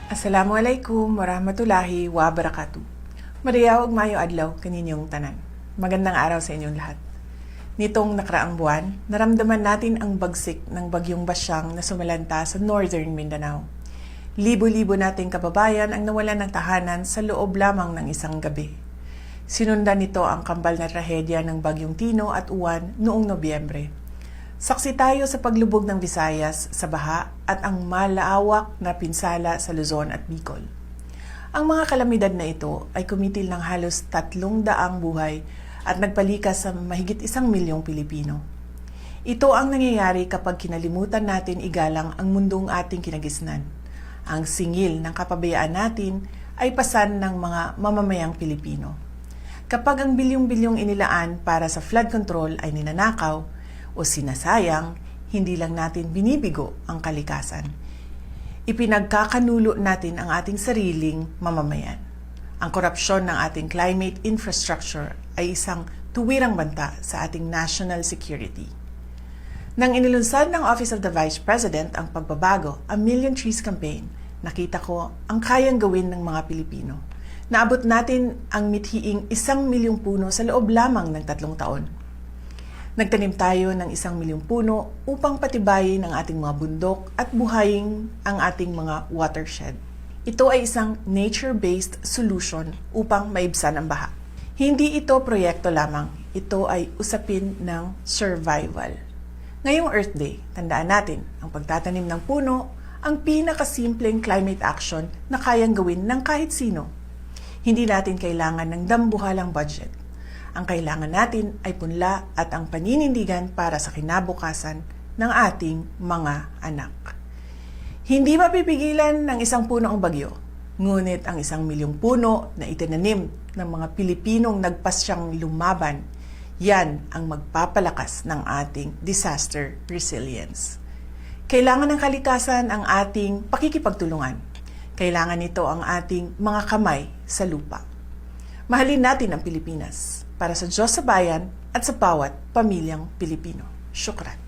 Assalamualaikum warahmatullahi wabarakatuh. Mariyaw ug maayo adlaw kaninyong tanan. Magandang araw sa inyong lahat. Nitong nakaraang buwan, naramdaman natin ang bagsik ng bagyong Basyang na sumalanta sa Northern Mindanao. Libo-libo nating kababayan ang nawalan ng tahanan sa loob lamang ng isang gabi. Sinundan nito ang kambal na trahedya ng bagyong Tino at Uwan noong Nobyembre. Saksi tayo sa paglubog ng Visayas sa baha at ang malaawak na pinsala sa Luzon at Bicol. Ang mga kalamidad na ito ay kumitil ng halos 300 buhay at nagpalikas sa mahigit 1 milyong Pilipino. Ito ang nangyayari kapag kinalimutan natin igalang ang mundong ating kinagisnan. Ang singil ng kapabayaan natin ay pasan ng mga mamamayang Pilipino. Kapag ang bilyong-bilyong inilaan para sa flood control ay ninanakaw, o sinasayang, hindi lang natin binibigo ang kalikasan. Ipinagkakanulo natin ang ating sariling mamamayan. Ang korupsyon ng ating climate infrastructure ay isang tuwirang banta sa ating national security. Nang inilunsad ng Office of the Vice President ang pagbabago, A Million Trees Campaign, nakita ko ang kayang gawin ng mga Pilipino. Naabot natin ang mithiing 1 milyong puno sa loob lamang ng 3 taon. Nagtanim tayo ng 1 milyong puno upang patibayin ang ating mga bundok at buhayin ang ating mga watershed. Ito ay isang nature-based solution upang maibsan ang baha. Hindi ito proyekto lamang, ito ay usapin ng survival. Ngayong Earth Day, tandaan natin, ang pagtatanim ng puno, ang pinakasimpleng climate action na kayang gawin ng kahit sino. Hindi natin kailangan ng dambuhalang budget. Ang kailangan natin ay punla at ang paninindigan para sa kinabukasan ng ating mga anak. Hindi mapipigilan ng 1 puno ang bagyo, ngunit ang 1 milyong puno na itinanim ng mga Pilipinong nagpasyang lumaban, yan ang magpapalakas ng ating disaster resilience. Kailangan ng kalikasan ang ating pakikipagtulungan. Kailangan nito ang ating mga kamay sa lupa. Mahalin natin ang Pilipinas para sa Diyos sa bayan at sa bawat pamilyang Pilipino. Syukran.